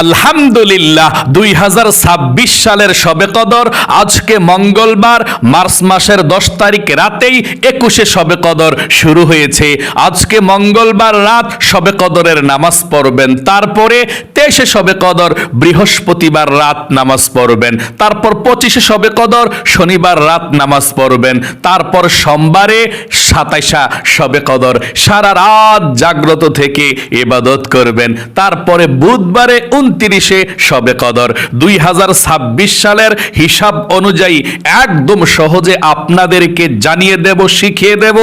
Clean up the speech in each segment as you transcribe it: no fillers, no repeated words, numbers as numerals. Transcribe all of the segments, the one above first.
আলহামদুলিল্লাহ 2026 সালের শবে কদর আজকে মঙ্গলবার মার্চ মাসের 10 তারিখ রাতেই 21শে শবে কদর শুরু হয়েছে। আজকে মঙ্গলবার রাত শবে কদরের নামাজ পড়বেন, তারপরে 23শে শবে কদর বৃহস্পতিবার রাত নামাজ পড়বেন, তারপর 25শে শবে কদর শনিবার রাত নামাজ পড়বেন, তারপর সোমবারে 27শা শবে কদর সারা রাত জাগ্রত থেকে ইবাদত করবেন, তারপরে বুধবারে 29শে শবে কদর। 2026 সালের হিসাব অনুযায়ী একদম সহজে আপনাদেরকে জানিয়ে দেব, শিখিয়ে দেব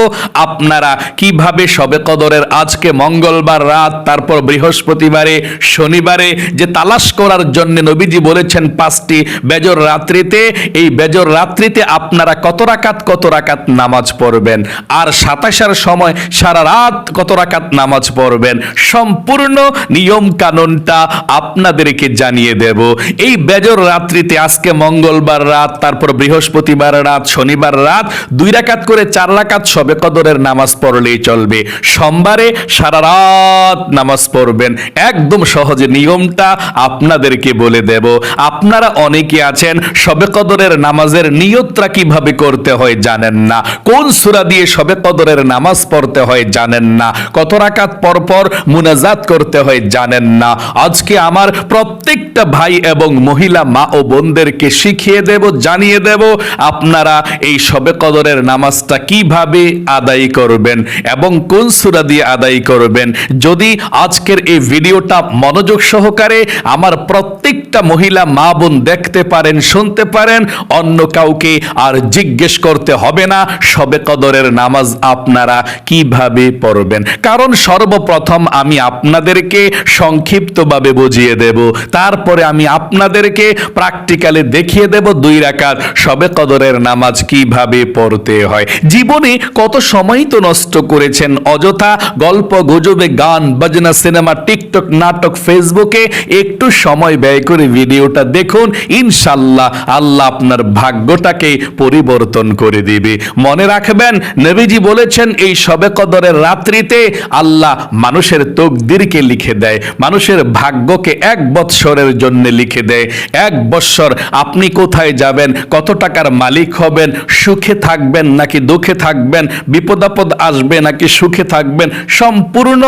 আপনারা কিভাবে শবে কদরের আজকে মঙ্গলবার রাত, তারপর বৃহস্পতিবারে, শনিবারে যে তালাশ করার জন্য নবীজি বলেছেন 5টি বেজর রাত্রিতে, এই বেজর রাত্রিতে আপনারা কত রাকাত নামাজ পড়বেন, আর 27 সময় সারা রাত কত রাকাত নামাজ পড়বেন, সম্পূর্ণ নিয়ম কানুনটা আপনাদেরকে জানিয়ে দেব। এই বেজর রাত্রিতে আজকে মঙ্গলবার রাত, তারপর বৃহস্পতিবার রাত, শনিবার রাত 2 রাকাত করে 4 রাকাত শবে কদরের নামাজ পড়লেই চলবে। সোমবারে সারা রাত নামাজ পড়বেন। একদম সহজে নিয়মটা আপনাদেরকে বলে দেব। আপনারা অনেকে আছেন শবে কদরের নামাজের নিয়তটা কিভাবে করতে হয় জানেন না, কোন সূরা দিয়ে শবে কদরের নামাজ পড়তে হয় জানেন না, কত রাকাত পর পর মুনাজাত করতে হয় জানেন না। আজকে আমার প্রত্যেকটা ভাই এবং মহিলা মা ও বোনদেরকে শিখিয়ে দেব, জানিয়ে দেব আপনারা এই শবে কদরের নামাজটা কিভাবে আদায় করবেন এবং কোন সূরা দিয়ে আদায় করবেন। যদি আজকের এই ভিডিওটা মনোযোগ সহকারে আমার প্রত্যেকটা মহিলা মা বোন দেখতে পারেন, শুনতে পারেন, অন্য কাউকে আর জিজ্ঞেস করতে হবে না শবে কদরের নামাজ আপনারা কিভাবে পড়বেন। কারণ সর্বপ্রথম আমি আপনাদেরকে সংক্ষিপ্তভাবে বুঝিয়ে দেব, তারপরে আমি আপনাদেরকে প্র্যাকটিক্যালি দেখিয়ে দেব 2 রাকাত শবে কদরের নামাজ কিভাবে পড়তে হয়। জীবনে কত সময় তো নষ্ট করেছেন অযথা গল্প গুজবে, গান বাজনা, সিনেমা, টিকটক, নাটক, ফেসবুকে। একটু সময় ব্যয় করে ভিডিওটা দেখুন, ইনশাআল্লাহ আল্লাহ আপনার ভাগ্যটাকে পরিবর্তন করে দিবে। মনে রাখবেন নবীজি বলেছেন এই শবে কদরের রাত্রিতে আল্লাহ মানুষের তকদিরকে লিখে দেয়, মানুষের ভাগ্যকে 1 বৎসরের জন্য লিখে দেয়। 1 বৎসর আপনি কোথায় যাবেন, কত টাকার মালিক হবেন, সুখে থাকবেন নাকি দুঃখে থাকবেন, বিপদ আপদ আসবে নাকি সুখে থাকবেন, সম্পূর্ণ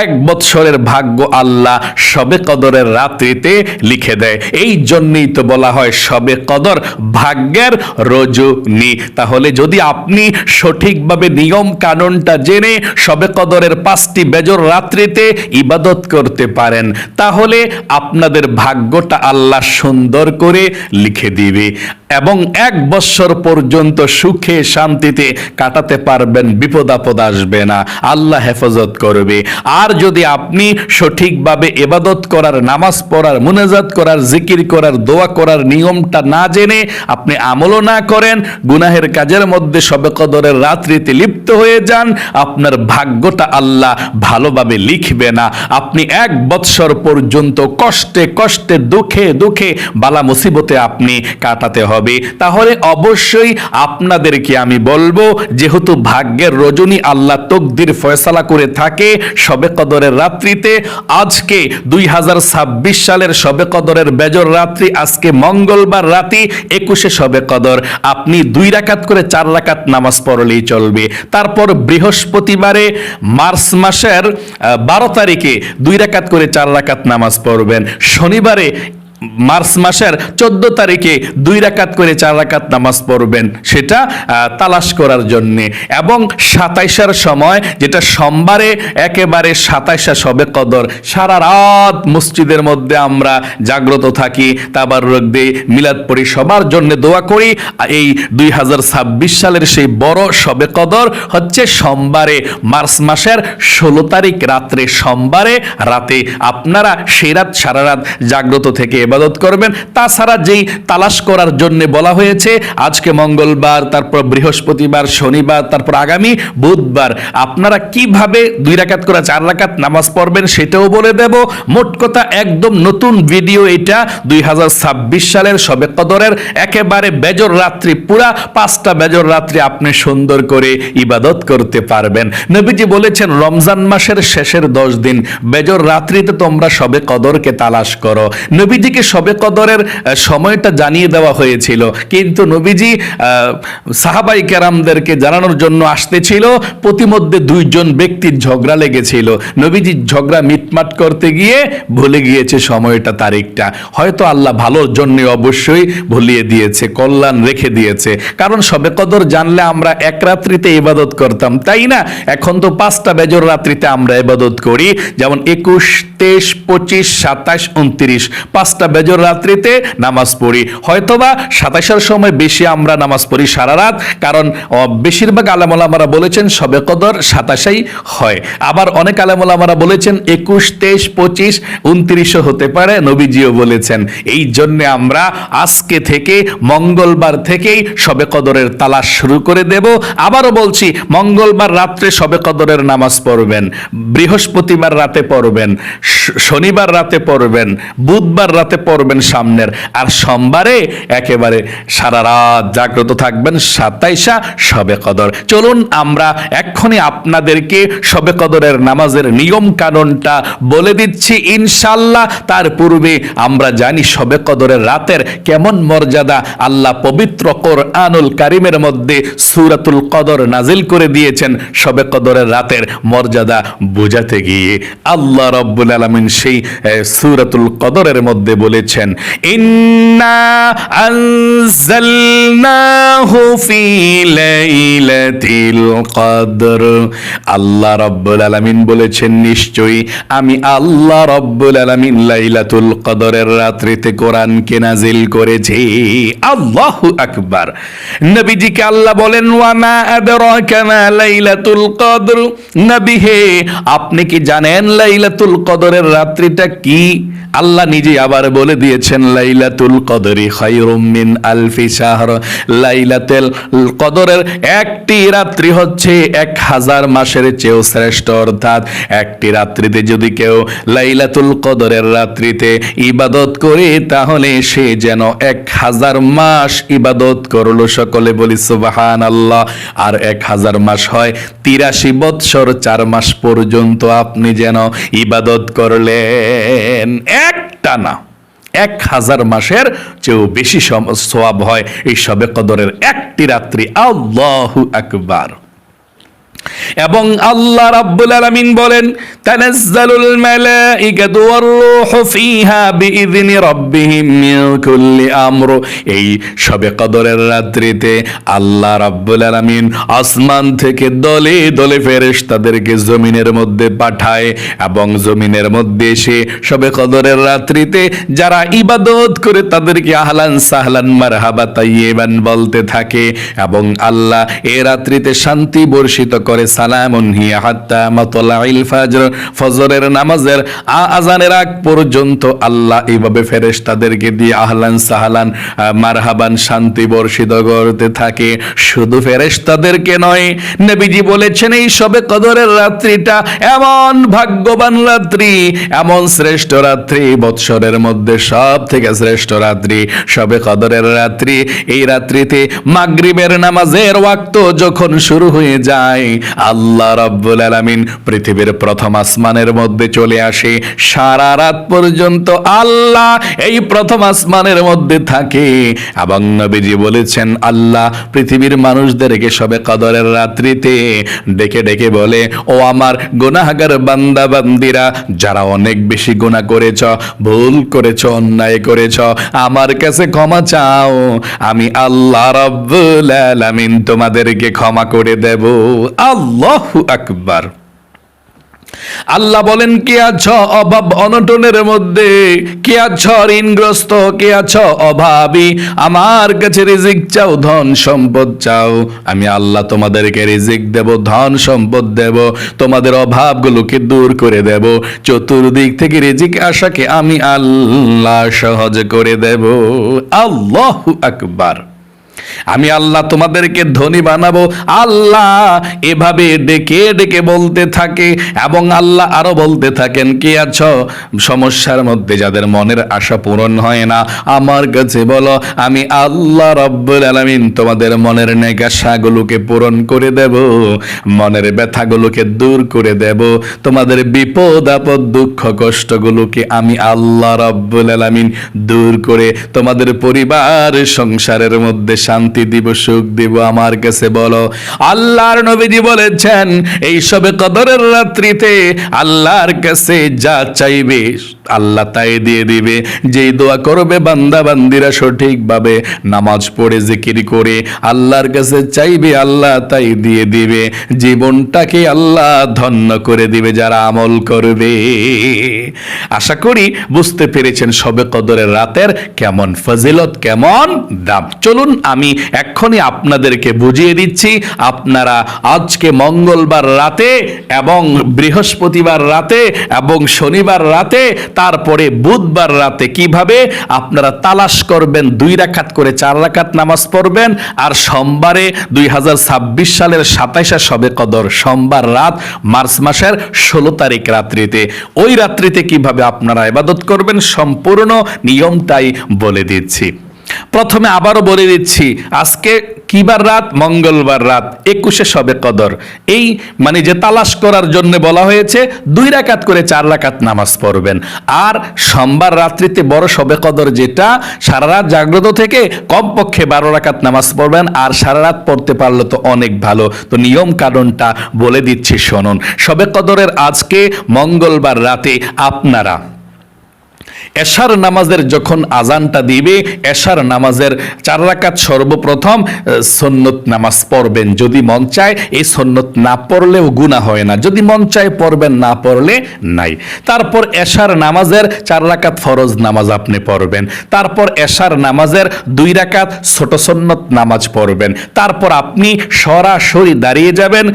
1 বৎসরের ভাগ্য আল্লাহ শবে কদরের রাত্রিতে লিখে দেয়। এই জন্যই তো বলা হয় শবে কদর ভাগ্যের রজনী। তাহলে যদি আপনি সঠিকভাবে নিয়ম কানুনটা জেনে শবে কদরের 5টি বেজর রাত্রিতে ইবাদত করতে পারেন, তাহলে আপনাদের ভাগ্যটা আল্লাহ সুন্দর করে লিখে দিবে এবং 1 বৎসর পর্যন্ত সুখে শান্তিতে কাটাতে পারবেন, বিপদ আপদ আসবে না, আল্লাহ হেফাজত করবে। আর যদি আপনি সঠিকভাবে ইবাদত করার, নামাজ পড়ার, মুনাজাত করার, জিকির করার, দোয়া করার নিয়মটা না জেনে আপনি আমলও না করেন, গুনাহের কাজের মধ্যে শবে কদরের রাত্রিতে লিপ্ত হয়ে যান, আপনার ভাগ্যটা আল্লাহ ভালোভাবে লিখবে না। আপনি 1 বৎসর পর্যন্ত কষ্টে কষ্টে, দুঃখে দুঃখে, বালা মুসিবতে আপনি কাটাতে হবে। তাহলে অবশ্যই আপনাদেরকে আমি বলবো, যেহেতু ভাগ্যের রজনী আল্লাহ তকদির ফয়সালা করে থাকে শবে কদরের রাত্রিতে, আজকে 2026 সালের শবে কদরের বেজর রাত্রি আজকে মঙ্গলবার রাতি 21শে শবে কদর, আপনি 2 রাকাত করে 4 রাকাত নামাজ পড়লেই চলবে। তারপর বৃহস্পতিবারে মার্চ মাসের 12 তারিখে 2 রাকাত করে 4 রাকাত নামাজ পড়বেন। শনিবারে মার্চ মাসের 14 তারিখে 2 রাকাত করে 4 রাকাত নামাজ পড়বেন, সেটা তালাশ করার জন্য। এবং 27শার সময়, যেটা সোমবারে একেবারে 27শা শবে কদর, সারা রাত মসজিদের মধ্যে আমরা জাগ্রত থাকি, তাবাররুক দেই, মিলাদ পড়ি, সবার জন্য দোয়া করি। এই 2026 সালের সেই বড় শবে কদর হচ্ছে সোমবারে মার্চ মাসের 16 তারিখ রাত্রে, সোমবারে রাতে। আপনারা সেই রাত সারা রাত জাগ্রত থেকে ইবাদত করবেন। তাছাড়া যেই তালাশ করার জন্য বলা হয়েছে, আজকে মঙ্গলবার, তারপর বৃহস্পতিবার, শনিবার, তারপর আগামী বুধবার আপনারা কিভাবে 2 রাকাত করে 4 রাকাত নামাজ পড়বেন সেটাও বলে দেব। মোট কথা একদম নতুন ভিডিও এটা। 2026 সালের শবে কদরের একেবারে বেজর রাত্রি, পুরা 5টা বেজর রাত্রি আপনি সুন্দর করে ইবাদত করতে পারবেন। নবীজি বলেছেন রমজান মাসের শেষের 10 দিন বেজর রাত্রিতে তোমরা শবে কদরকে তালাশ করো। নবীজিকে শবে কদরের সময়টা জানিয়ে দেওয়া হয়েছিল, কিন্তু নবীজি সাহাবাই কেরামদেরকে জানানোর জন্য আসতেছিল, প্রতিমধ্যে 2 জন ব্যক্তির ঝগড়া লেগেছিল। নবীজি ঝগড়া মিটমাট করতে গিয়ে ভুলে গিয়েছে সময়টা, তারিখটা। হয়তো আল্লাহ ভালোর জন্য অবশ্যই ভুলিয়ে দিয়েছে, কল্যাণ রেখে দিয়েছে। কারণ শবে কদর জানলে আমরা এক রাত্রিতে ইবাদত করতাম, তাই না? এখন তো 5টা বেজর রাত্রিতে আমরা ইবাদত করি, যেমন 21, 23, 25, 27, 29 5টা বেজর রাত্রিতে নামাজ পড়ি। হয়তোবা 27-এর সময় বেশি আমরা নামাজ পড়ি সারা রাত, কারণ বেশিরভাগ আলেম ওলামারা বলেছেন শবে কদর 27-এই হয়। আবার অনেক আলেম ওলামারা বলেছেন 21, 23, 25, 29ও হতে পারে, নবীজিও বলেছেন। এই জন্য আমরা আজকে থেকে মঙ্গলবার থেকেই শবে কদরের তালাশ শুরু করে দেব। আবারও বলছি, মঙ্গলবার রাত্রে শবে কদরের নামাজ পড়বেন, বৃহস্পতিবার রাতে পড়বেন, শনিবার রাতে পড়বেন, বুধবার রাতে পড়বেন সামনের, আর সোমবারে একেবারে সারা রাত জাগ্রত থাকবেন 27 শবে কদর। চলুন আমরা এক্ষুনি আপনাদেরকে শবে কদরের নামাজের নিয়ম কানুনটা বলে দিচ্ছি ইনশাআল্লাহ। তার পূর্বে আমরা জানি শবে কদরের রাতের কেমন মর্যাদা। আল্লাহ পবিত্র কোরআনুল কারীমের মধ্যে সূরাতুল কদর নাজিল করে দিয়েছেন শবে কদরের রাতের মর্যাদা বোঝাতে গিয়ে। আল্লাহ রাব্বুল আলামিন সেই সূরাতুল কদরের মধ্যে বলেছেন, ইন্না আনজালনাহু ফি লাইলাতিল কদর। আল্লাহ রাব্বুল আলামিন বলেছেন, নিশ্চয়ই আমি আল্লাহ রাব্বুল আলামিন লাইলাতুল কদরের রাত্রিতে কোরআনকে নাজিল করেছি। আল্লাহু আকবার। নবীজিকে আল্লাহ বলেন, ওয়া মা আদরাকা মা লাইলাতুল কদর। নবী হে, আপনি কি জানেন লাইলাতুল কদরের রাত্রিটা কি? আল্লাহ নিজে আবার বলে দিয়েছেন, লাইলাতুল কদরি খায়রুম মিন আলফি শাহর। লাইলাতুল কদরের একটি রাত্রি হচ্ছে 1000 মাসের চেয়েও শ্রেষ্ঠ। অর্থাৎ একটি রাত্রিতে যদি কেউ লাইলাতুল কদরের রাত্রিতে ইবাদত করে, তাহলে সে যেন 1000 মাস ইবাদত করলো। সকলে বলি সুবহানাল্লাহ। আর 1000 মাস হয় 83 বৎসর 4 মাস পর্যন্ত আপনি যেন ইবাদত করলেন, একটা না 1000 মাসের চেয়েও বেশি সওয়াব হয় এই শবে কদরের একটি রাত্রি। আল্লাহু আকবার। এবং আল্লাহ রাব্বুল আলামিন বলেন, তানাজ্জালুল মালাইকাতু ওয়ার রূহু ফিহা বিইذনি রাব্বিহিম মিন কুল্লি আমর। এই শবে কদরের রাত্রিতে আল্লাহ রাব্বুল আলামিন আসমান থেকে দলে দলে ফেরেশতাদেরকে জমিনের মধ্যে পাঠায়, এবং জমিনের মধ্যে এসে শবে কদরের রাত্রিতে যারা ইবাদত করে তাদেরকে আহলান সাহলান মারহাবা তাইয়িবান বলতে থাকে। এবং আল্লাহ এই রাত্রিতে শান্তি বর্ষিত করে, সালামুন হিয়া হাত্তা মাতলাইল ফাজর। ফজরের নামাজের আযানের আগ পর্যন্ত আল্লাহ এইভাবে ফেরেশতাদেরকে দিয়ে আহলান সাহলান মারহাবান শান্তি বর্ষিত করতে থাকে। শুধু ফেরেশতাদেরকে নয়, নবীজি বলেছেন এই শবে কদরের রাত্রিটা এমন ভাগ্যবান রাত্রি, এমন শ্রেষ্ঠ রাত্রি, বৎসরের মধ্যে সব থেকে শ্রেষ্ঠ রাত্রি শবে কদরের রাত্রি। এই রাত্রিতে মাগরিবের নামাজের ওয়াক্ত যখন শুরু হয়ে যায়, আল্লাহ রাব্বুল আলামিন পৃথিবীর প্রথম আসমানের মধ্যে চলে আসে। সারা রাত পর্যন্ত আল্লাহ এই প্রথম আসমানের মধ্যে থাকে। এবং নবীজি বলেছেন, আল্লাহ পৃথিবীর মানুষদেরকে শবে কদরের রাত্রিতে ডেকে ডেকে বলে, ও আমার গুনাহগার বান্দা বান্দিরা, যারা অনেক বেশি গুনাহ করেছ, ভুল করেছ, অন্যায় করেছ, আমার কাছে ক্ষমা চাও, আমি আল্লাহ রাব্বুল আলামিন তোমাদেরকে ক্ষমা করে দেব। আল্লাহু আকবার। আল্লাহ বলেন, কে আছো অভাব অনটনের মধ্যে, কে আছো ঋণগ্রস্ত, কে আছো অভাবী, আমার কাছে রিজিক চাও, ধন সম্পদ চাও, আমি আল্লাহ তোমাদেরকে রিজিক দেব, ধন সম্পদ দেব, তোমাদের অভাবগুলোকে দূর করে দেব, চতুর্দিক থেকে রিজিক আশাকে আমি আল্লাহ সহজ করে দেব। আল্লাহু আকবার। আমি আল্লাহ তোমাদেরকে ধনী বানাবো, আল্লাহ এভাবে ডেকে ডেকে বলতে থাকে। এবং আল্লাহ আরো বলতে থাকেন, কে আছো সমস্যার মধ্যে, যাদের মনের আশা পূরণ হয় না, আমার কাছে বলো, আমি আল্লাহ রব্বুল আলামিন তোমাদের মনের নেক আশাগুলোকে পূরণ করে দেব, মনের ব্যথাগুলোকে দূর করে দেব, তোমাদের বিপদ আপদ দুঃখ কষ্টগুলোকে আমি আল্লাহ রব্বুল আলামিন দূর করে তোমাদের পরিবার সংসারের মধ্যে শান্তি দিব, সুখ দিব, আমার কাছে বলো। আল্লাহর নবীজি বলেছেন, এই সবে কদরের রাত্রিতে আল্লাহর কাছে যা চাইবে আল্লাহ তাই দিয়ে দিবে। যেই দোয়া করবে বান্দা বান্দিরা সঠিকভাবে নামাজ পড়ে জিকির করে আল্লাহর কাছে চাইবে, আল্লাহ তাই দিয়ে দিবে। জীবনটাকে আল্লাহ ধন্য করে দিবে যারা আমল করবে। আশা করি বুঝতে পেরেছেন সবে কদরের রাতের কেমন ফজিলত, কেমন দাম। চলুন আমি এক্ষুনি আপনাদেরকে বুঝিয়ে দিচ্ছি। আপনারা আজকে মঙ্গলবার রাতে এবং বৃহস্পতিবার রাতে এবং শনিবার রাতে, তারপরে বুধবার রাতে কিভাবে আপনারা তালাশ করবেন, 2 রাকাত করে 4 রাকাত নামাজ পড়বেন। আর সোমবারে 2026 সালের 27শে শবে কদর, সোমবার রাত, মার্চ মাসের 16 তারিখ রাত্রিতে, ওই রাত্রিতে কিভাবে আপনারা ইবাদত করবেন সম্পূর্ণ নিয়মটাই বলে দিচ্ছি। প্রথমে আবারও বলে দিচ্ছি, আজকে কিবার রাত? মঙ্গলবার রাত, 21শে শবে কদর। এই মানে যে তালাশ করার জন্য বলা হয়েছে 2 রাকাত করে 4 রাকাত নামাজ পড়বেন। আর সোমবার রাত্রিতে বড় শবে কদর, যেটা সারা রাত জাগ্রত থেকে কমপক্ষে 12 রাকাত নামাজ পড়বেন। আর সারা রাত পড়তে পারলে তো অনেক ভালো। তো নিয়ম কানুনটা বলে দিচ্ছি শুনুন। শবে কদরের আজকে মঙ্গলবার রাতে আপনারা এশার নামাজের যখন আজানটা দিবে, এশার নামাজের 4 রাকাত সর্বপ্রথম সুন্নত নামাজ পড়বেন। যদি মন চায় এই সুন্নত না পড়লেও গুনাহ হয় না, যদি মন চায় পড়বেন, না পড়লে নাই। তারপর এশার নামাজের 4 রাকাত ফরজ নামাজ আপনি পড়বেন। তারপর এশার নামাজের 2 রাকাত ছোট সুন্নত নামাজ পড়বেন। তারপর আপনি সরাসরি দাঁড়িয়ে যাবেন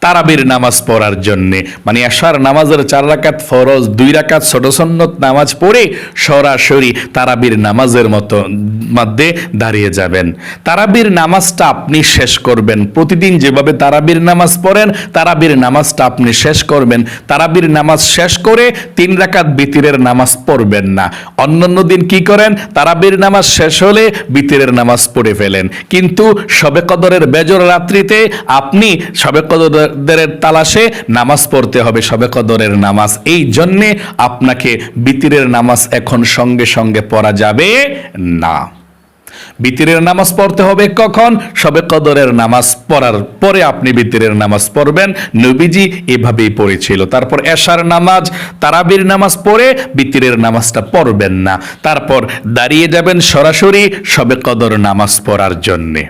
তারাবির নামাজ পড়ার জন্যে, মানে এশার নামাজের 4 রাকাত ফরজ, 2 রাকাত ছোট সুন্নত নামাজ পড়ে সরাসরি তারাবির নামাজের মধ্যে দাঁড়িয়ে যাবেন। তারাবির নামাজটা আপনি শেষ করবেন। প্রতিদিন যেভাবে তারাবির নামাজ পড়েন, তারাবির নামাজটা আপনি শেষ করবেন। তারাবির নামাজ শেষ করে 3 রাকাত বিতিরের নামাজ পড়বেন না। অন্যান্য দিন কি করেন? তারাবির নামাজ শেষ হলে বিতিরের নামাজ পড়ে ফেলেন। কিন্তু শবে কদরের বেজর রাত্রিতে আপনি শবে কদরের তালাশে নামাজ পড়তে হবে, শবে কদরের নামাজ। এই জন্যে আপনাকে বিতিরের নামাজ এখন সঙ্গে সঙ্গে পড়া যাবে না। বিতিরের নামাজ পড়তে হবে কখন? শবে কদরের নামাজ পড়ার পরে আপনি বিতিরের নামাজ পড়বেন। নবীজি এভাবেই পড়েছিল। তারপর এশার নামাজ, তারাবির নামাজ পড়ে বিতিরের নামাজটা পড়বেন না। তারপর দাঁড়িয়ে যাবেন সরাসরি শবে কদর নামাজ পড়ার জন্যে।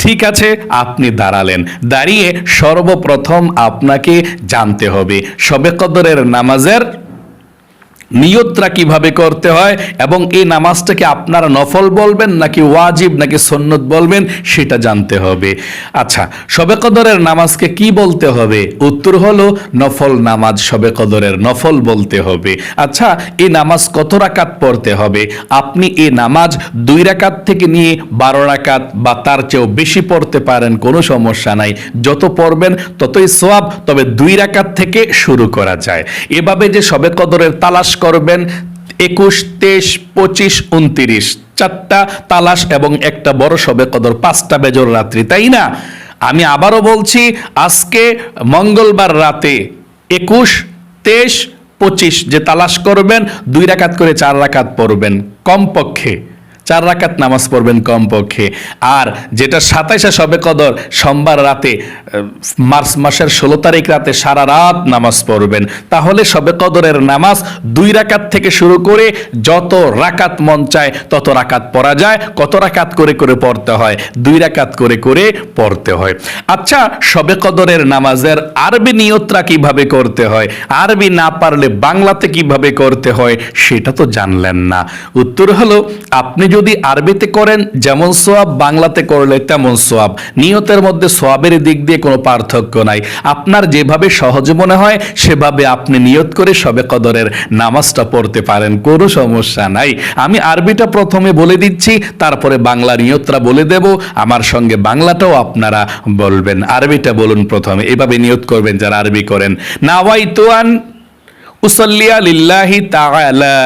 ঠিক আছে, আপনি দাঁড়ালেন। দাঁড়িয়ে সর্বপ্রথম আপনাকে জানতে হবে শবে কদরের নামাজের নিয়তটা কিভাবে করতে হয়, এবং এই নামাজটাকে আপনারা নফল বলবেন নাকি ওয়াজিব নাকি সুন্নত বলবেন সেটা জানতে হবে। আচ্ছা, শবে কদরের নামাজকে কি বলতে হবে? উত্তর হলো নফল নামাজ, শবে কদরের নফল বলতে হবে। আচ্ছা, এই নামাজ কত রাকাত পড়তে হবে? আপনি এই নামাজ 2 রাকাত থেকে নিয়ে 12 রাকাত বা তার চেয়েও বেশি পড়তে পারেন, কোনো সমস্যা নাই। যত পড়বেন ততই সওয়াব, তবে 2 রাকাত থেকে শুরু করা যায়। এভাবে যে শবে কদরের তালাশ করবেন 21, 23, 25, 29, 4টা তালাশ এবং একটা বড় শবে কদর, 5টা বেজর রাত্রি, তাই না? আমি আবারও বলছি, আজকে মঙ্গলবার রাতে 21, 23, 25 যে তালাশ করবেন, 2 রাকাত করে 4 রাকাত পড়বেন কমপক্ষে। 4 রাকাত নামাজ পড়বেন কমপক্ষে। আর যেটা 27শে শবে কদর সোমবার রাতে, মার্চ মাসের 16 তারিখ রাতে সারা রাত নামাজ পড়বেন। তাহলে শবে কদরের নামাজ 2 রাকাত থেকে শুরু করে যত রাকাত মন চায় তত রাকাত পড়া যায়। কত রাকাত করে করে পড়তে হয়? 2 রাকাত করে করে পড়তে হয়। আচ্ছা, শবে কদরের নামাজের আরবি নিয়তটা কিভাবে করতে হয়, আরবি না পারলে বাংলাতে কিভাবে করতে হয় সেটা তো জানলেন না। উত্তর হলো, আপনি যদি আরবিতে করেন যেমন সোয়াব, বাংলাতে করলে তেমন সোয়াব। নিয়তের মধ্যে সোয়াবের দিক দিয়ে কোনো পার্থক্য নাই। আপনার যেভাবে সহজ মনে হয় সেভাবে আপনি নিয়ত করে শবে কদরের নামাজটা পড়তে পারেন, কোনো সমস্যা নাই। আমি আরবিটা প্রথমে বলে দিচ্ছি, তারপরে বাংলা নিয়তটা বলে দেব। আমার সঙ্গে বাংলাটাও আপনারা বলবেন। আরবিটা বলুন প্রথমে, এভাবে নিয়ত করবেন যারা আরবি করেন। নাওয়াইতু আন উসাল্লিয়া লিল্লাহি তাআলা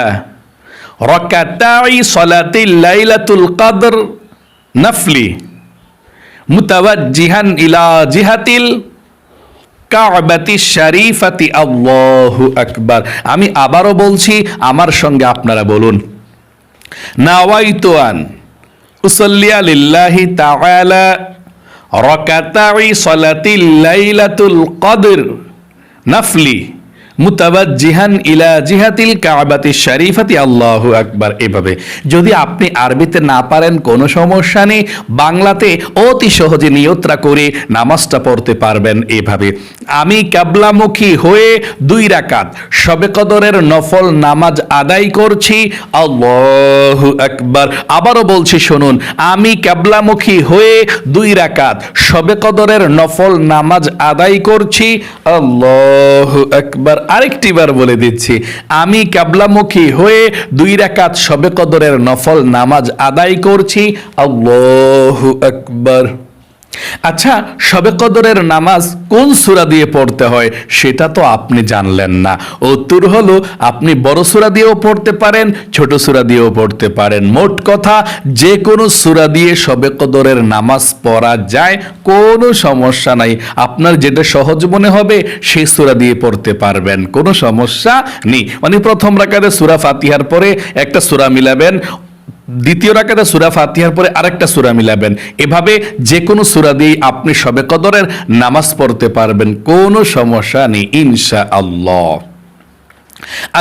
রাকাতাই সালাতিল লাইলাতুল কদর নাফলি মুতাওয়াজ্জিহান ইলা জিহাতিল কাবাতি শরীফাতি। আল্লাহু আকবার। আমি আবারও বলছি, আমার সঙ্গে আপনারা বলুন। নাওয়াইতু আন উসাল্লিয়া লিল্লাহি তাআলা রাকাতাই সালাতিল লাইলাতুল কদর নাফলি মুতাওয়াজ্জিহান ইলা জিহাতিল কাবাতি শরীফাতি। আল্লাহু আকবার। এভাবে যদি আপনি আরবিতে না পারেন কোনো সমস্যা নেই, বাংলাতে অতি সহজে নিয়তরা করে নামাজটা পড়তে পারবেন এভাবে। আমি কিবলামুখী হয়ে 2 রাকাত শবে কদরের নফল নামাজ আদায় করছি। আল্লাহু আকবার। আবারও বলছি শুনুন, আমি কিবলামুখী হয়ে 2 রাকাত শবে কদরের নফল নামাজ আদায় করছি। আল্লাহু আকবার। আরেকটি বার বলে দিচ্ছি, আমি কিবলামুখী হয়ে 2 রাকাত শবে কদরের নফল নামাজ আদায় করছি। আল্লাহু আকবার। আচ্ছা, শবে কদরের নামাজ কোন সূরা দিয়ে পড়তে হয় সেটা তো আপনি জানলেন না। উত্তর হলো, আপনি বড় সূরা দিয়েও পড়তে পারেন, ছোট সূরা দিয়েও পড়তে পারেন। মোট কথা, যে কোনো সূরা দিয়ে শবে কদরের নামাজ পড়া যায়, কোনো সমস্যা নাই। আপনার যেটা সহজ মনে হবে সেই সূরা দিয়ে পড়তে পারবেন, কোনো সমস্যা নেই। মানে প্রথম রাকাতে সূরা ফাতিহার পরে একটা সূরা মিলাবেন, দ্বিতীয় রাকাতে সূরা ফাতিহার পরে আরেকটা সূরা মিলাবেন। এভাবে যে কোনো সূরা দিয়ে আপনি শবে কদরের নামাজ পড়তে পারবেন, কোনো সমস্যা নেই ইনশাআল্লাহ।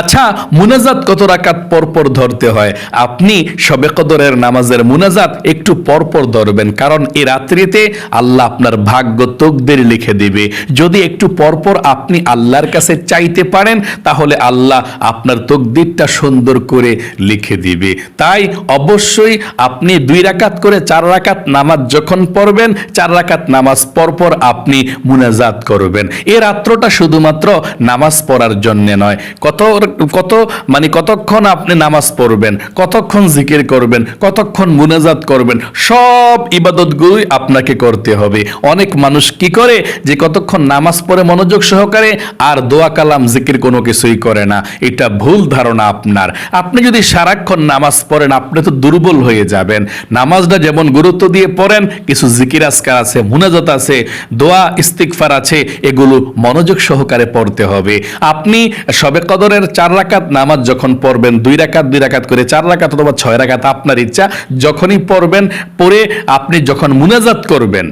আচ্ছা, মুনাজাত কত রাকাত পরপর ধরতে হয়? আপনি শবে কদরের নামাজের মুনাজাত একটু পরপর ধরবেন, কারণ এই রাত্রিতে আল্লাহ আপনার ভাগ্য তকদির লিখে দিবে। যদি একটু পরপর আপনি আল্লাহর কাছে চাইতে পারেন, তাহলে আল্লাহ আপনার তকদিরটা সুন্দর করে লিখে দিবে। তাই অবশ্যই আপনি 2 রাকাত করে 4 রাকাত নামাজ যখন পড়বেন, 4 রাকাত নামাজ পরপর আপনি মুনাজাত করবেন। এই রাত্রটা শুধুমাত্র নামাজ পড়ার জন্য নয়, কতক্ষণ আপনি নামাজ পড়বেন, কতক্ষণ জিকির করবেন, কতক্ষণ মুনাজাত করবেন, সব ইবাদতগুলোই আপনাকে করতে হবে। অনেক মানুষ কি করে যে কতক্ষণ নামাজ পড়ে মনোযোগ সহকারে আর দোয়া কালাম জিকির কোনো কিছুই করে না। এটা ভুল ধারণা আপনার। আপনি যদি সারাক্ষণ নামাজ পড়েন, আপনি তো দুর্বল হয়ে যাবেন। নামাজটা যেমন গুরুত্ব দিয়ে পড়েন, কিছু জিকির আজকার আছে, মুনাজাত আছে, দোয়া ইস্তিগফার আছে, এগুলো মনোযোগ সহকারে পড়তে হবে। আপনি শবে কদরের 4 রাকাত নামাজ যখন পড়বেন, 2 রাকাত 2 রাকাত করে 4 রাকাত অথবা 6 রাকাত, আপনার ইচ্ছা, যখনই পড়বেন, পড়ে আপনি যখন মুনাজাত করবেন,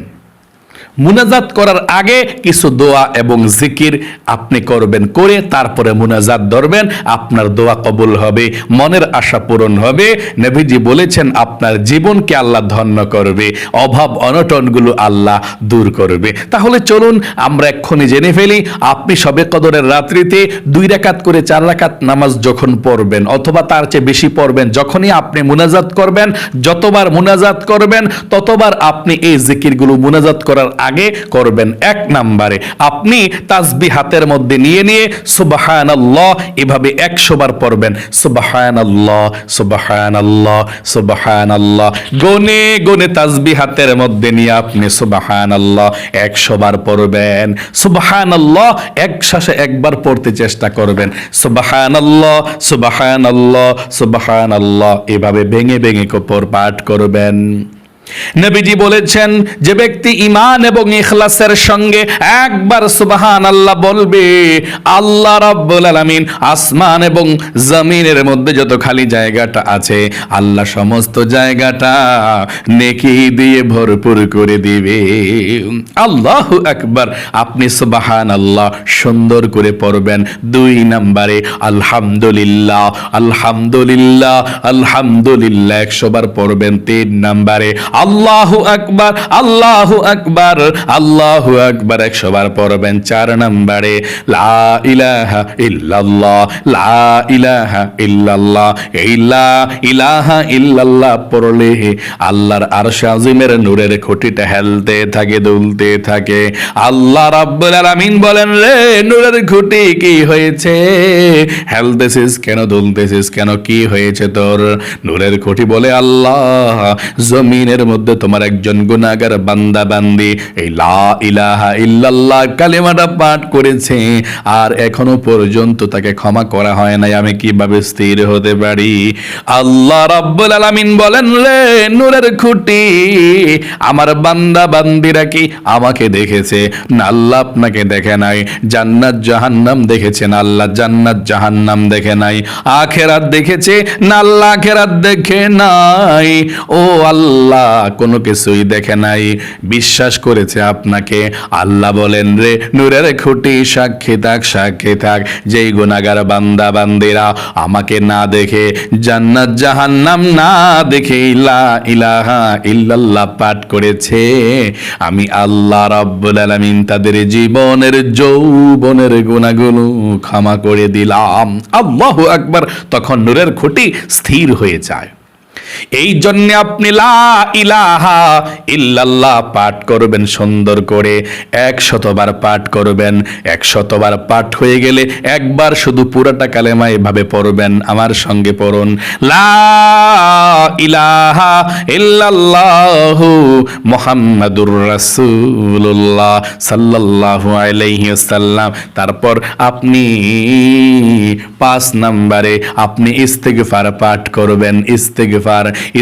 মুনাজাত করার আগে কিছু দোয়া এবং জিকির আপনি করবেন, করে তারপরে মুনাজাত ধরবেন। আপনার দোয়া কবুল হবে, মনের আশা পূরণ হবে। নবীজি বলেছেন, আপনার জীবনকে আল্লাহ ধন্য করবে, অভাব অনটনগুলো আল্লাহ দূর করবে। তাহলে চলুন আমরা এক্ষুনি জেনে ফেলি, আপনি শবে কদরের রাত্রিতে 2 রাকাত করে 4 রাকাত নামাজ যখন পড়বেন, অথবা তার চেয়ে বেশি পড়বেন, যখনই আপনি মুনাজাত করবেন, যতবার মুনাজাত করবেন ততবার আপনি এই জিকিরগুলো মুনাজাত করার আগে করবেন। 1 নম্বরে আপনি তাসবিহ হাতের মধ্যে নিয়ে নিয়ে সুবহানাল্লাহ এভাবে 100 বার পড়বেন। সুবহানাল্লাহ সুবহানাল্লাহ সুবহানাল্লাহ, গনে গনে তাসবিহ হাতের মধ্যে নিয়ে আপনি সুবহানাল্লাহ 100 বার পড়বেন। সুবহানাল্লাহ এক শ্বাসে একবার পড়তে চেষ্টা করবেন। সুবহানাল্লাহ সুবহানাল্লাহ সুবহানাল্লাহ, এভাবে ভেঙে ভেঙে পাঠ করবেন। নবীজি বলেছেন, যে ব্যক্তি ঈমান এবং ইখলাসের সঙ্গে একবার সুবহানাল্লাহ বলবে, আল্লাহ রাব্বুল আলামিন আসমান এবং জমিনের মধ্যে যত খালি জায়গাটা আছে, আল্লাহ সমস্ত জায়গাটা নেকি দিয়ে ভরপুর করে দিবে। আল্লাহু আকবার। আপনি সুবহানাল্লাহ সুন্দর করে পড়বেন। 2 নম্বরে আলহামদুলিল্লাহ, আলহামদুলিল্লাহ, আলহামদুলিল্লাহ 100 বার পড়বেন। 3 নম্বরে আল্লাহু আকবার, আল্লাহু আকবার, আল্লাহু আকবার 100 বার পড়বেন। 4 নম্বরে লা ইলাহা ইল্লাল্লাহ, লা ইলাহা ইল্লাল্লাহ, এই লা ইলাহা ইল্লাল্লাহ পড়লে আল্লাহর আরশ আজিমের নূরের খুঁটিটা হেলতে থাকে, দুলতে থাকে। আল্লাহ রাব্বুল আলামিন বলেন, রে নূরের খুঁটি কি হয়েছে, হেলতেছিস কেন, দুলতেছিস কেন, কি হয়েছে তোর? নূরের খুঁটি বলে, আল্লাহ জমিনের মধ্যে তোমার একজন গুনাহগার বান্দা বান্দি এই লা ইলাহা ইল্লাল্লাহ কালিমাটা পাঠ করেছে, আর এখনো পর্যন্ত তাকে ক্ষমা করা হয় নাই, আমি কিভাবে স্থির হতে পারি? আল্লাহ রাব্বুল আলামিন বলেন, রে নূরের খুঁটি, আমার বান্দা বান্দিরা কি আমাকে দেখেছে? না, আল্লাহ আপনাকে দেখে নাই। জান্নাত জাহান্নাম দেখেছেন, আল্লাহ জান্নাত জাহান্নাম দেখে নাই। আখিরাত দেখেছে না, আল্লাহ আখিরাত দেখে নাই। ও আল্লাহ কোনো কিছুই দেখে নাই, বিশ্বাস করেছে আপনাকে। আল্লাহ বলেন, রে নূরের খুঁটি সাক্ষী থাক, সাক্ষী থাক, যেই গুনাহগার বান্দা বান্দিরা আমাকে না দেখে, জান্নাত জাহান্নাম না দেখে লা ইলাহা ইল্লাল্লাহ পাঠ করেছে, আমি আল্লাহ রাব্বুল আলামিন তাদের জীবনের যৌবনের গুনাহগুলো ক্ষমা করে দিলাম। আল্লাহু আকবার। তখন নূরের খুঁটি স্থির হয়ে যায়। এই জন্য আপনি লা ইলাহা ইল্লাল্লাহ পাঠ করবেন সুন্দর করে, 100 বার পাঠ করবেন। 100 বার পাঠ হয়ে গেলে একবার শুধু পুরাটা কালেমা এভাবে পড়বেন। আমার সঙ্গে পড়ুন, লা ইলাহা ইল্লাল্লাহু মুহাম্মাদুর রাসূলুল্লাহ সাল্লাল্লাহু আলাইহি ওয়াসাল্লাম। তারপর আপনি 5 নম্বরে আপনি ইস্তিগফার পাঠ করবেন।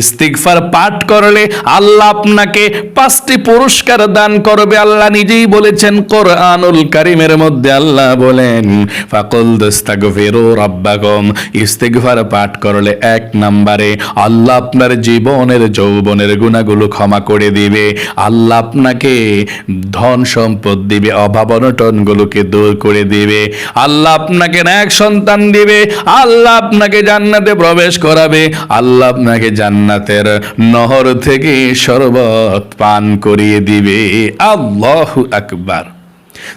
ইস্তিগফার পাঠ করলে আল্লাহ আপনাকে 5টি পুরস্কার দান করবে। আল্লাহ নিজেই বলেছেন কোরআনুল কারীমের মধ্যে, আল্লাহ বলেন, ফাকুল তাস্তাগফিরু রাব্বাকুম। ইস্তিগফার পাঠ করলে 1 নম্বরে আল্লাহ আপনার জীবনের যৌবনের গুনাহগুলো ক্ষমা করে দিবে। আল্লাহ আপনাকে ধন সম্পদ দিবে, অভাব অনটনগুলোকে দূর করে দিবে। আল্লাহ আপনাকে নেক সন্তান দিবে। আল্লাহ আপনাকে জান্নাতে প্রবেশ করাবে। আল্লাহ আপনাকে জান্নাতের নহর থেকে শরবত পান করিয়ে দিবে। আল্লাহু আকবার।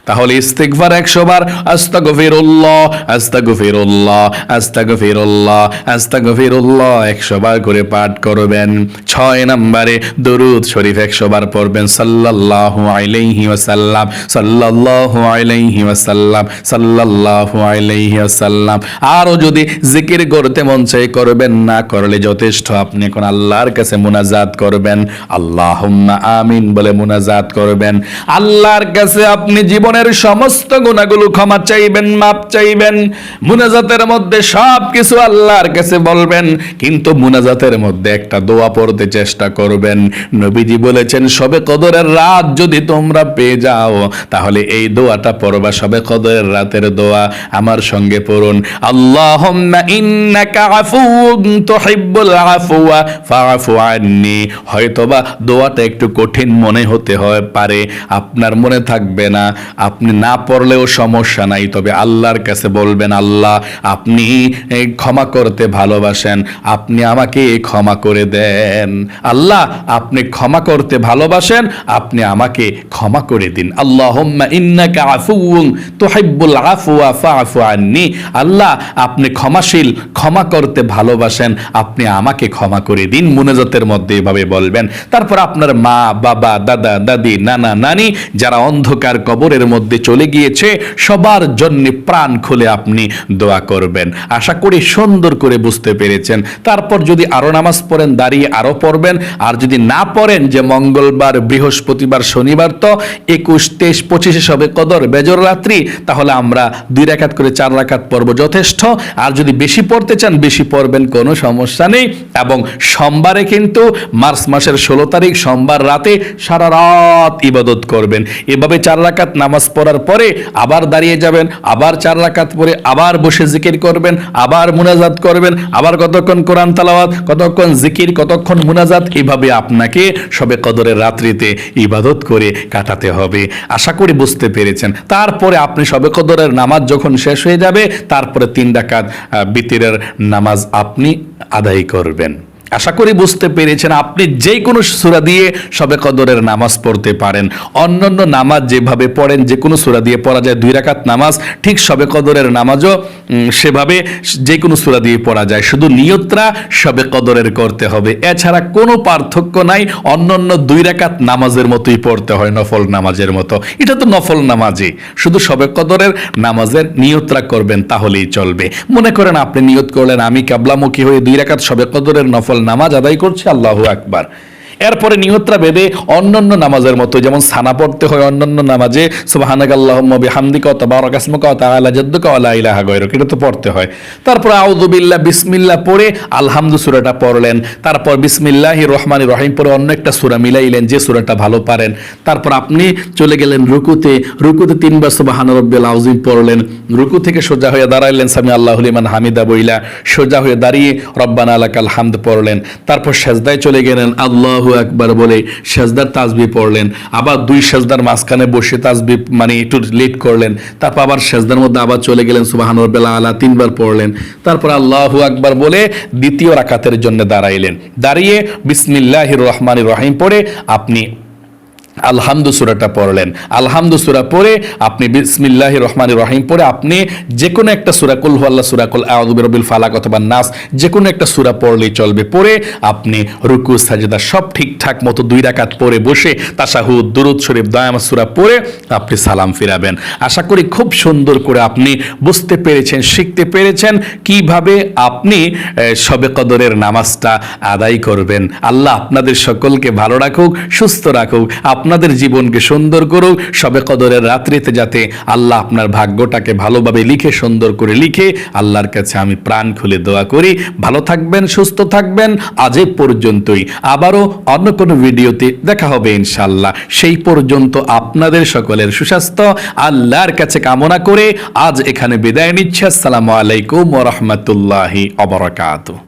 তাহলে ইস্তিগফার 100 বার, আস্তাগফিরুল্লাহ, আস্তাগফিরুল্লাহ, আস্তাগফিরুল্লাহ, আস্তাগফিরুল্লাহ 100 বার করে পাঠ করবেন। 6 নম্বরে দরুদ শরীফ 100 বার পড়বেন। সাল্লাল্লাহু আলাইহি ওয়াসাল্লাম, সাল্লাল্লাহু আলাইহি ওয়াসাল্লাম, সাল্লাল্লাহু আলাইহি ওয়াসাল্লাম। আরো যদি জিকির করতে মন চায় করবেন, না করলে যথেষ্ট। আপনি এখন আল্লাহর কাছে মুনাজাত করবেন, আল্লাহুম্মা আমিন বলে মুনাজাত করবেন। আল্লাহর কাছে আপনি জীবনের সমস্ত গুনাহগুলো ক্ষমা চাইবেন, মাপ চাইবেন। মুনাজাতের মধ্যে সব কিছু আল্লাহর কাছে বলবেন, কিন্তু মুনাজাতের মধ্যে একটা দোয়া পড়তে চেষ্টা করবেন। নবীজি বলেছেন, শবে কদরের রাত যদি তোমরা পেয়ে যাও, তাহলে এই দোয়াটা পড়বা, শবে কদরের রাতের দোয়া। আমার সঙ্গে পড়ুন, আল্লাহুম্মা ইন্নাকা আফুউন তুহিব্বুল আফওয়া ফাআফু আন্নি। হয়তোবা দোয়াটা একটু কঠিন মনে হতে পারে, আপনার মনে থাকবে না, আপনি না পড়লেও সমস্যা নাই, তবে আল্লাহর কাছে বলবেন, আল্লাহ আপনি ক্ষমা করতে ভালোবাসেন, আপনি আমাকে ক্ষমা করে দেন। আল্লাহ আপনি ক্ষমা করতে ভালোবাসেন, আপনি আমাকে ক্ষমা করে দিন। আল্লাহুম্মা ইন্নাকা আফুউন তুহিব্বুল আফওয়া ফাআফু আন্নি। আল্লাহ আপনি ক্ষমাশীল, ক্ষমা করতে ভালোবাসেন, আপনি আমাকে ক্ষমা করে দিন। মুনাজাতের মধ্যে এভাবে বলবেন। তারপর আপনার মা, বাবা, দাদা, দাদি, নানা, নানি যারা অন্ধকার কবর কবরের মধ্যে চলে গিয়েছে সবার জন্য প্রাণ খুলে আপনি দোয়া করবেন। আশা করি সুন্দর করে বুঝতে পেরেছেন। তারপর যদি আরো নামাজ পড়েন দাঁড়িয়ে আরো পড়বেন, আর যদি না পড়েন যে মঙ্গলবার, বৃহস্পতিবার, শনিবার তো 21, 23, 25 শবে কদর বেজর রাত্রি, তাহলে আমরা 2 রাকাত করে 4 রাকাত পড়ব যথেষ্ট। আর যদি বেশি পড়তে চান বেশি পড়বেন, কোনো সমস্যা নেই। এবং সোমবারে কিন্তু মার্চ মাসের 16 তারিখ সোমবার রাতে সারা রাত ইবাদত করবেন। এভাবে 4 রাকাত নামাজ পড়ার পরে আবার দাঁড়িয়ে যাবেন, আবার 4 রাকাত পরে আবার বসে জিকির করবেন, আবার মুনাজাত করবেন, আবার কতক্ষণ কোরআন তেলাওয়াত, কতক্ষণ জিকির, কতক্ষণ মুনাজাত, এভাবে আপনাকে শবে কদরের রাত্রিতে ইবাদত করে কাটাতে হবে। আশা করি বুঝতে পেরেছেন। তারপরে আপনি শবে কদরের নামাজ যখন শেষ হয়ে যাবে, তারপরে 3 রাকাত বিতিরের নামাজ আপনি আদায় করবেন। আশা করি বুঝতে পেরেছেন। আপনি যে কোনো সূরা দিয়ে শবে কদরের নামাজ পড়তে পারেন। অন্যান্য নামাজ যেভাবে পড়েন, যে কোনো সূরা দিয়ে পড়া যায় 2 রাকাত নামাজ, ঠিক শবে কদরের নামাজও সেভাবে যে কোনো সূরা দিয়ে পড়া যায়। শুধু নিয়তটা শবে কদরের করতে হবে, এছাড়া কোনো পার্থক্য নাই। অন্যান্য 2 রাকাত নামাজের মতোই পড়তে হয়, নফল নামাজের মতো। এটা তো নফল নামাজই, শুধু শবে কদরের নামাজের নিয়তটা করবেন, তাহলেই চলবে। মনে করেন আপনি নিয়ত করলেন আমি কিবলামুখী হয়ে 2 রাকাত শবে কদরের নফল নামাজ আদায় করছি, আল্লাহু আকবার। এরপরে নিয়তটা বেঁধে অন্যান্য নামাজের মতো, যেমন সানা পড়তে হয় অন্যান্য নামাজে, সুবহানাকাল্লাহুম্মা বিহামদিকা ওয়া তাবারাকা ইসমুকা ওয়া তাআলা জাদ্দুকা ওয়া লা ইলাহা গায়রুক, এটা তো পড়তে হয়। তারপর আউযু বিল্লাহ, বিসমিল্লাহ পড়ে আলহামদু সূরাটা পড়লেন। তারপর বিসমিল্লাহির রহমানির রহিম পড়ে অন্য একটা সূরা মিলাইলেন, যে সূরাটা ভালো পারেন। তারপর আপনি চলে গেলেন রুকুতে, রুকুতে 3 বার সুবহান রাব্বিল আযীম পড়লেন। রুকু থেকে সোজা হয়ে দাঁড়াইলেন, সামি আল্লাহু লিমান হামিদা বইলা সোজা হয়ে দাঁড়িয়ে রব্বানা লাকাল হামদ পড়লেন। তারপর সেজদায় চলে গেলেন, আল্লাহু আকবার বলে সেজদার তাসবিহ পড়লেন। আবার 2 সেজদার মাঝখানে বসে তাসবিহ মানে একটু লেট করলেন। তারপর আবার সেজদার মধ্যে আবার চলে গেলেন, সুবহান রাব্বিল আলা 3 বার পড়লেন। তারপর আল্লাহু আকবার বলে দ্বিতীয় রাকাতের জন্য দাঁড়াইলেন। দাঁড়িয়ে বিসমিল্লাহির রহমানির রহিম পড়ে আপনি আলহামদু সূরাটা পড়লেন। আলহামদু সূরা পড়ে আপনি বিসমিল্লাহির রহমানির রহিম পড়ে আপনি যে কোনো একটা সূরা, কুল হুয়াল্লাহ সূরা, কুল আউযু বিরাব্বিল ফালাক অথবা নাস, যে কোনো একটা সূরা পড়লেই চলবে। পড়ে আপনি রুকু সাজদা সব ঠিকঠাক মতো 2 রাকাত পড়ে বসে তাশাহুদ, দুরূদ শরীফ, দয়ামত সূরা পড়ে আপনি সালাম ফিরাবেন। আশা করি খুব সুন্দর করে আপনি বুঝতে পেরেছেন, শিখতে পেরেছেন কিভাবে আপনি শবে কদরের নামাজটা আদায় করবেন। আল্লাহ আপনাদের সকলকে ভালো রাখুক, সুস্থ রাখুক, আপনাদের জীবনকে সুন্দর করুক। শবে কদরের রাত্রিতে যাতে আল্লাহ আপনার ভাগ্যটাকে ভালোভাবে লিখে, সুন্দর করে লিখে, আল্লাহর কাছে আমি প্রাণ খুলে দোয়া করি। ভালো থাকবেন, সুস্থ থাকবেন। আজ এ পর্যন্তই। আবারও অন্য কোনো ভিডিওতে দেখা হবে ইনশাআল্লাহ। সেই পর্যন্ত আপনাদের সকলের সুস্বাস্থ্য আল্লাহর কাছে কামনা করে আজ এখানে বিদায় নিচ্ছি। আসসালামু আলাইকুম ওয়া রাহমাতুল্লাহি ওয়া বারাকাতুহু।